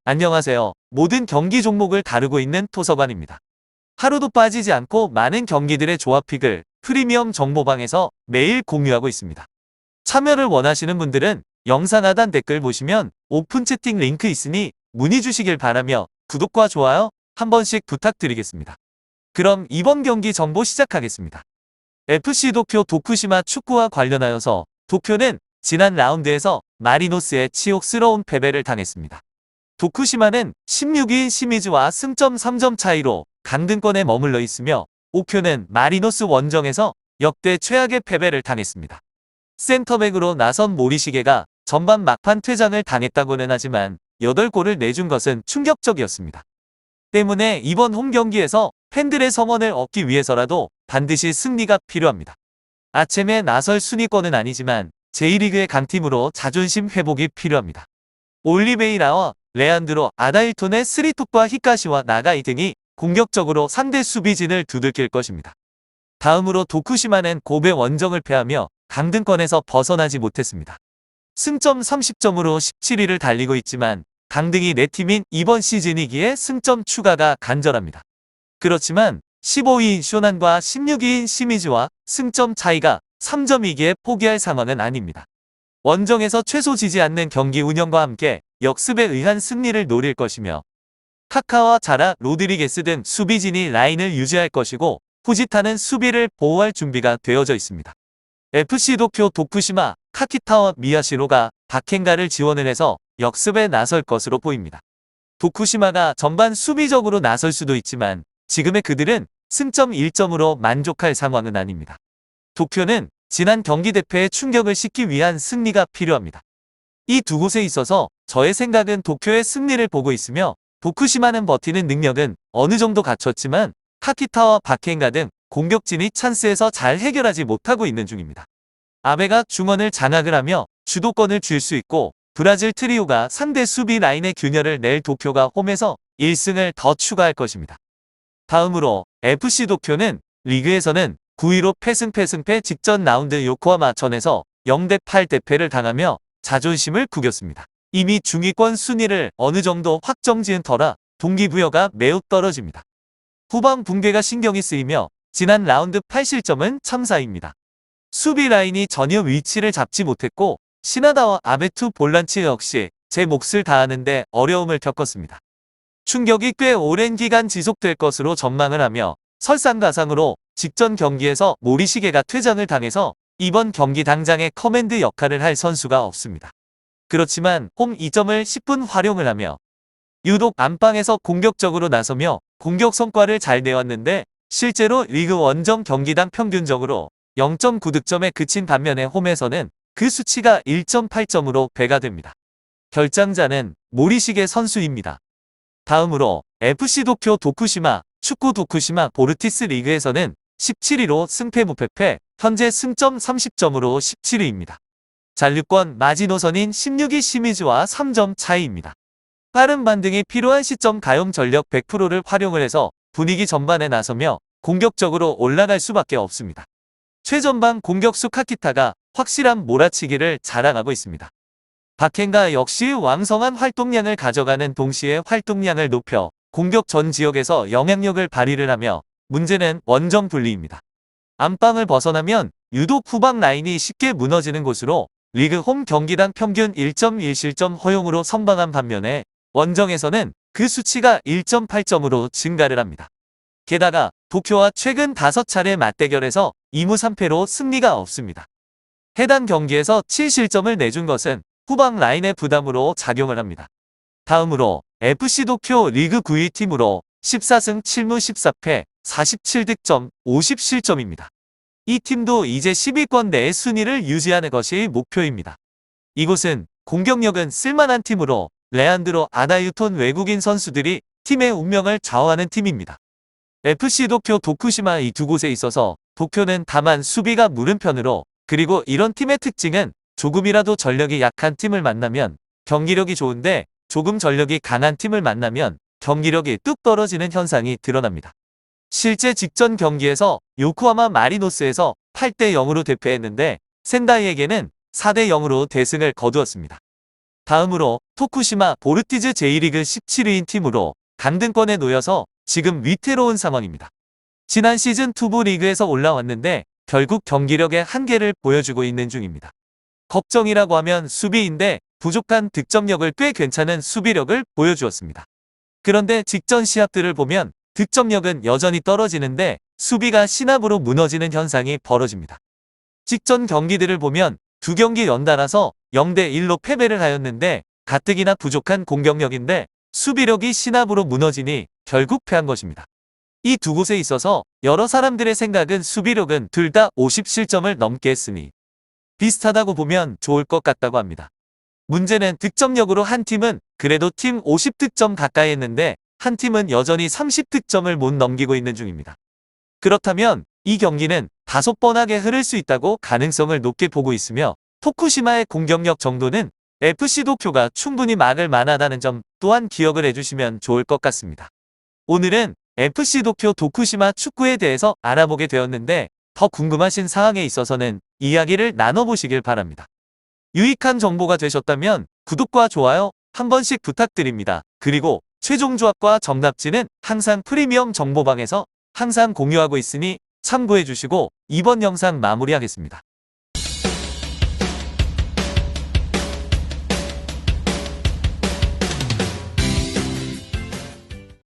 안녕하세요. 모든 경기 종목을 다루고 있는 토서관입니다. 하루도 빠지지 않고 많은 경기들의 조합픽을 프리미엄 정보방에서 매일 공유하고 있습니다. 참여를 원하시는 분들은 영상 하단 댓글 보시면 오픈 채팅 링크 있으니 문의 주시길 바라며 구독과 좋아요 한 번씩 부탁드리겠습니다. 그럼 이번 경기 정보 시작하겠습니다. FC 도쿄 도쿠시마 축구와 관련하여서 도쿄는 지난 라운드에서 마리노스의 치욕스러운 패배를 당했습니다. 도쿠시마는 16위인 시미즈와 승점 3점 차이로 강등권에 머물러 있으며 오쿄는 마리노스 원정에서 역대 최악의 패배를 당했습니다. 센터백으로 나선 모리시게가 전반 막판 퇴장을 당했다고는 하지만 8골을 내준 것은 충격적이었습니다. 때문에 이번 홈 경기에서 팬들의 성원을 얻기 위해서라도 반드시 승리가 필요합니다. 아침에 나설 순위권은 아니지만 제1리그의 강팀으로 자존심 회복이 필요합니다. 올리베이라와 레안드로 아다일톤의 스리톡과 히카시와 나가이 등이 공격적으로 상대 수비진을 두들길 것입니다. 다음으로 도쿠시마는 고베 원정을 패하며 강등권에서 벗어나지 못했습니다. 승점 30점으로 17위를 달리고 있지만 강등이 4팀인 이번 시즌이기에 승점 추가가 간절합니다. 그렇지만 15위인 쇼난과 16위인 시미즈와 승점 차이가 3점이기에 포기할 상황은 아닙니다. 원정에서 최소 지지 않는 경기 운영과 함께 역습에 의한 승리를 노릴 것이며 카카와 자라, 로드리게스 등 수비진이 라인을 유지할 것이고 후지타는 수비를 보호할 준비가 되어져 있습니다. FC 도쿄 도쿠시마, 카키타와 미야시로가 박행가를 지원을 해서 역습에 나설 것으로 보입니다. 도쿠시마가 전반 수비적으로 나설 수도 있지만 지금의 그들은 승점 1점으로 만족할 상황은 아닙니다. 도쿄는 지난 경기 대패에 충격을 싣기 위한 승리가 필요합니다. 이 두 곳에 있어서 저의 생각은 도쿄의 승리를 보고 있으며 도쿠시마는 버티는 능력은 어느 정도 갖췄지만 카키타와 박행가 등 공격진이 찬스에서 잘 해결하지 못하고 있는 중입니다. 아베가 중원을 장악을 하며 주도권을 쥘 수 있고 브라질 트리오가 상대 수비 라인의 균열을 낼 도쿄가 홈에서 1승을 더 추가할 것입니다. 다음으로 FC 도쿄는 리그에서는 9위로 패승패 직전 라운드 요코하마전에서 0대8 대패를 당하며 자존심을 구겼습니다. 이미 중위권 순위를 어느 정도 확정지은 터라 동기부여가 매우 떨어집니다. 후방 붕괴가 신경이 쓰이며 지난 라운드 8실점은 참사입니다. 수비 라인이 전혀 위치를 잡지 못했고 시나다와 아베투 볼란치 역시 제 몫을 다하는데 어려움을 겪었습니다. 충격이 꽤 오랜 기간 지속될 것으로 전망을 하며 설상가상으로 직전 경기에서 모리시게가 퇴장을 당해서 이번 경기 당장의 커맨드 역할을 할 선수가 없습니다. 그렇지만 홈 2점을 10분 활용을 하며 유독 안방에서 공격적으로 나서며 공격 성과를 잘 내왔는데 실제로 리그 원정 경기당 평균적으로 0.9득점에 그친 반면에 홈에서는 그 수치가 1.8점으로 배가 됩니다. 결장자는 모리시게 선수입니다. 다음으로 FC 도쿄 도쿠시마, 축구 도쿠시마 보르티스 리그에서는 17위로 승패 무패패, 현재 승점 30점으로 17위입니다. 잔류권 마지노선인 16위 시미즈와 3점 차이입니다. 빠른 반등이 필요한 시점 가용 전력 100%를 활용을 해서 분위기 전반에 나서며 공격적으로 올라갈 수밖에 없습니다. 최전방 공격수 카키타가 확실한 몰아치기를 자랑하고 있습니다. 박행가 역시 왕성한 활동량을 가져가는 동시에 활동량을 높여 공격 전 지역에서 영향력을 발휘를 하며 문제는 원정 분리입니다. 안방을 벗어나면 유독 후방 라인이 쉽게 무너지는 곳으로 리그 홈 경기당 평균 1.1실점 허용으로 선방한 반면에 원정에서는 그 수치가 1.8점으로 증가를 합니다. 게다가 도쿄와 최근 5차례 맞대결에서 2무 3패로 승리가 없습니다. 해당 경기에서 7실점을 내준 것은 후방 라인의 부담으로 작용을 합니다. 다음으로 FC 도쿄 리그 9위 팀으로 14승 7무 14패 47득점 50실점입니다. 이 팀도 이제 10위권 내의 순위를 유지하는 것이 목표입니다. 이곳은 공격력은 쓸만한 팀으로 레안드로 아다유톤 외국인 선수들이 팀의 운명을 좌우하는 팀입니다. FC 도쿄 도쿠시마 이 두 곳에 있어서 도쿄는 다만 수비가 물음편으로 그리고 이런 팀의 특징은 조금이라도 전력이 약한 팀을 만나면 경기력이 좋은데 조금 전력이 강한 팀을 만나면 경기력이 뚝 떨어지는 현상이 드러납니다. 실제 직전 경기에서 요코하마 마리노스에서 8대 0으로 대패했는데 센다이에게는 4대 0으로 대승을 거두었습니다. 다음으로 토쿠시마 보르티즈 J리그 17위인 팀으로 강등권에 놓여서 지금 위태로운 상황입니다. 지난 시즌 투부 리그에서 올라왔는데 결국 경기력의 한계를 보여주고 있는 중입니다. 걱정이라고 하면 수비인데 부족한 득점력을 꽤 괜찮은 수비력을 보여주었습니다. 그런데 직전 시합들을 보면 득점력은 여전히 떨어지는데 수비가 신압으로 무너지는 현상이 벌어집니다. 직전 경기들을 보면 두 경기 연달아서 0대1로 패배를 하였는데 가뜩이나 부족한 공격력인데 수비력이 신압으로 무너지니 결국 패한 것입니다. 이 두 곳에 있어서 여러 사람들의 생각은 수비력은 둘 다 50실점을 넘게 했으니 비슷하다고 보면 좋을 것 같다고 합니다. 문제는 득점력으로 한 팀은 그래도 팀 50득점 가까이 했는데 한 팀은 여전히 30득점을 못 넘기고 있는 중입니다. 그렇다면 이 경기는 다소 뻔하게 흐를 수 있다고 가능성을 높게 보고 있으며 토쿠시마의 공격력 정도는 FC 도쿄가 충분히 막을 만하다는 점 또한 기억을 해주시면 좋을 것 같습니다. 오늘은 FC 도쿄 도쿠시마 축구에 대해서 알아보게 되었는데 더 궁금하신 사항에 있어서는 이야기를 나눠보시길 바랍니다. 유익한 정보가 되셨다면 구독과 좋아요 한 번씩 부탁드립니다. 그리고 최종 조합과 정답지는 항상 프리미엄 정보방에서 항상 공유하고 있으니 참고해 주시고 이번 영상 마무리하겠습니다.